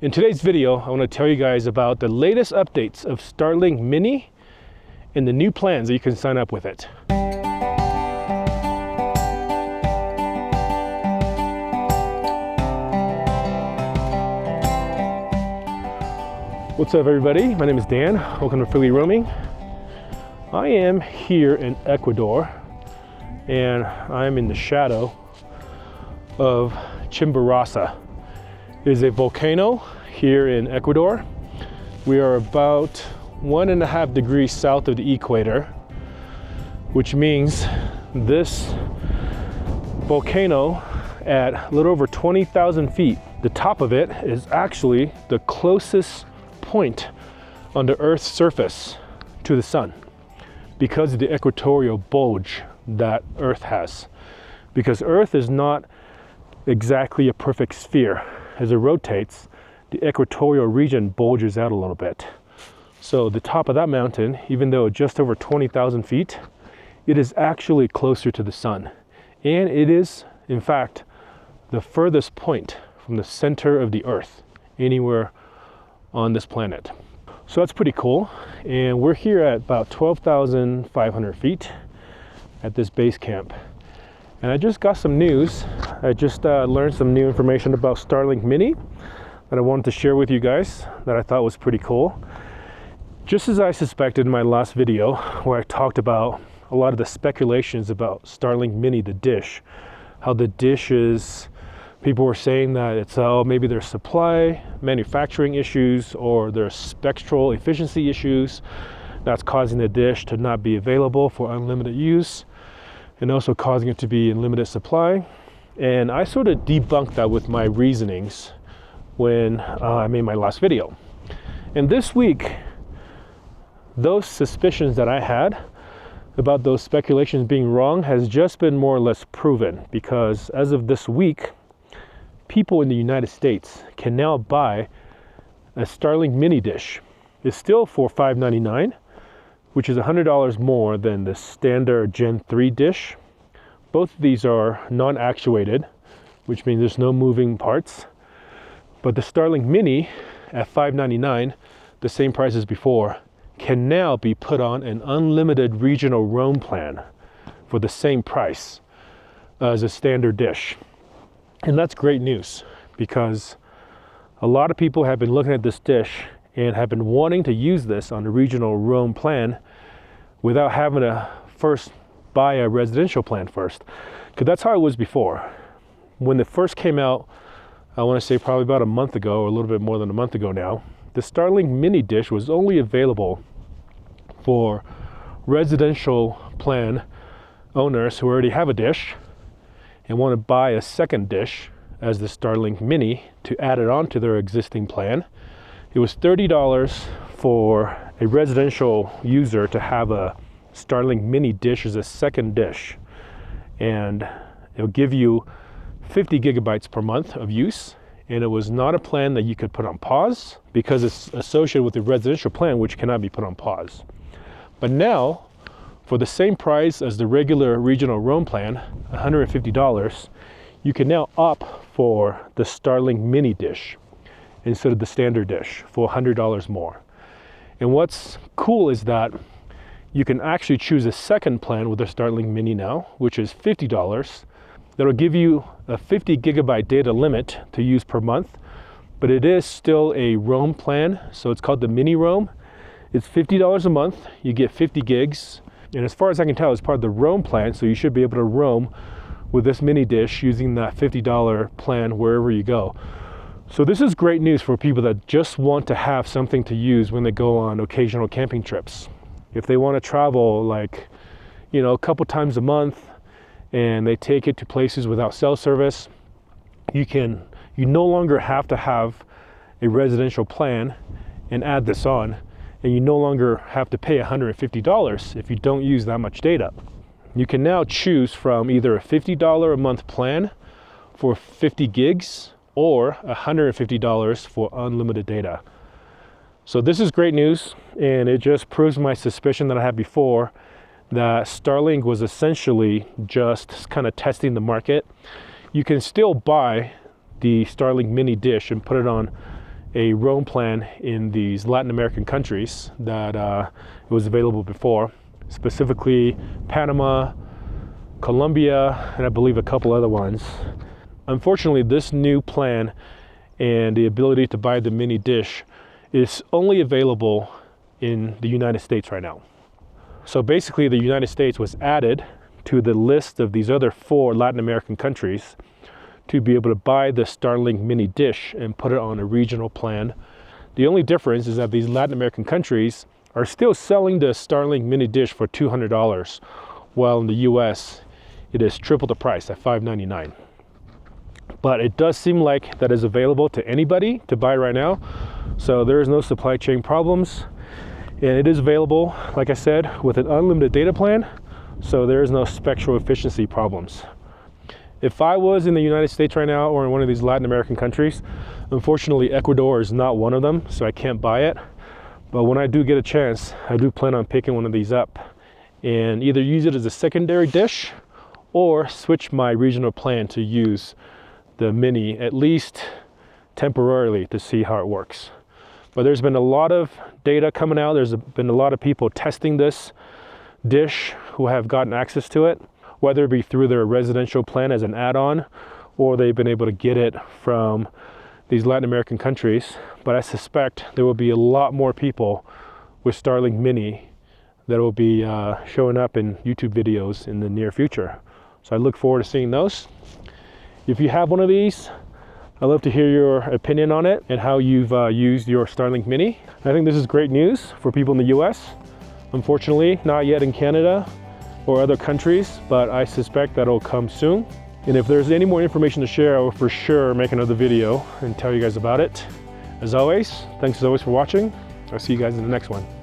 In today's video, I want to tell you guys about the latest updates of Starlink Mini and the new plans that you can sign up with it. What's up everybody? My name is Dan. Welcome to Freely Roaming. I am here in Ecuador and I'm in the shadow of Chimborazo. It is a volcano here in Ecuador. We are about 1.5 degrees south of the equator, which means this volcano at a little over 20,000 feet, the top of it is actually the closest point on the Earth's surface to the sun because of the equatorial bulge that Earth has. Because Earth is not exactly a perfect sphere. As it rotates, the equatorial region bulges out a little bit. So the top of that mountain, even though just over 20,000 feet, it is actually closer to the sun. And it is, in fact, the furthest point from the center of the Earth anywhere on this planet. So that's pretty cool. And we're here at about 12,500 feet at this base camp. And I just got some news. I just learned some new information about Starlink Mini that I wanted to share with you guys that I thought was pretty cool. Just as I suspected in my last video where I talked about a lot of the speculations about Starlink Mini, the dish, how the dish is, people were saying that it's, maybe there's supply, manufacturing issues, or there's spectral efficiency issues that's causing the dish to not be available for unlimited use, and also causing it to be in limited supply. And I sort of debunked that with my reasonings when I made my last video. And this week, those suspicions that I had about those speculations being wrong has just been more or less proven, because as of this week, people in the United States can now buy a Starlink Mini dish. It's still for $5.99, which is $100 more than the standard Gen 3 dish. Both of these are non-actuated, which means there's no moving parts. But the Starlink Mini at $5.99, the same price as before, can now be put on an unlimited regional roam plan for the same price as a standard dish. And that's great news, because a lot of people have been looking at this dish and have been wanting to use this on a regional roam plan without having to first buy a residential plan first. Because that's how it was before. When it first came out, I want to say probably about a month ago, or a little bit more than a month ago now, the Starlink Mini dish was only available for residential plan owners who already have a dish and want to buy a second dish as the Starlink Mini to add it on to their existing plan. It was $30 for a residential user to have a Starlink Mini dish as a second dish. And it'll give you 50 gigabytes per month of use. And it was not a plan that you could put on pause because it's associated with the residential plan, which cannot be put on pause. But now, for the same price as the regular regional roam plan, $150, you can now opt for the Starlink Mini dish instead of the standard dish for $100 more. And what's cool is that you can actually choose a second plan with the Starlink Mini now, which is $50. That'll give you a 50 gigabyte data limit to use per month, but it is still a roam plan, so it's called the Mini Roam. It's $50 a month, you get 50 gigs, and as far as I can tell, it's part of the roam plan, so you should be able to roam with this mini dish using that $50 plan wherever you go. So this is great news for people that just want to have something to use when they go on occasional camping trips. If they want to travel like, a couple times a month and they take it to places without cell service, you no longer have to have a residential plan and add this on, and you no longer have to pay $150 if you don't use that much data. You can now choose from either a $50 a month plan for 50 gigs or $150 for unlimited data. So this is great news, and it just proves my suspicion that I had before that Starlink was essentially just kind of testing the market. You can still buy the Starlink Mini dish and put it on a roam plan in these Latin American countries that it was available before, specifically Panama, Colombia, and I believe a couple other ones. Unfortunately, this new plan and the ability to buy the mini dish is only available in the United States right now. So basically, the United States was added to the list of these other 4 Latin American countries to be able to buy the Starlink mini dish and put it on a regional plan. The only difference is that these Latin American countries are still selling the Starlink mini dish for $200, while in the US it is triple the price at $599. But it does seem like that is available to anybody to buy right now, so there is no supply chain problems, and it is available, like I said, with an unlimited data plan, so there is no spectral efficiency problems. If I was in the United States right now or in one of these Latin American countries, unfortunately Ecuador is not one of them, so I can't buy it. But when I do get a chance, I do plan on picking one of these up and either use it as a secondary dish or switch my regional plan to use the mini, at least temporarily, to see how it works. But there's been a lot of data coming out. There's been a lot of people testing this dish who have gotten access to it, whether it be through their residential plan as an add-on, or they've been able to get it from these Latin American countries. But I suspect there will be a lot more people with Starlink Mini that will be showing up in YouTube videos in the near future. So I look forward to seeing those. If you have one of these, I'd love to hear your opinion on it and how you've used your Starlink Mini. I think this is great news for people in the US. Unfortunately, not yet in Canada or other countries, but I suspect that'll come soon. And if there's any more information to share, I will for sure make another video and tell you guys about it. As always, thanks as always for watching. I'll see you guys in the next one.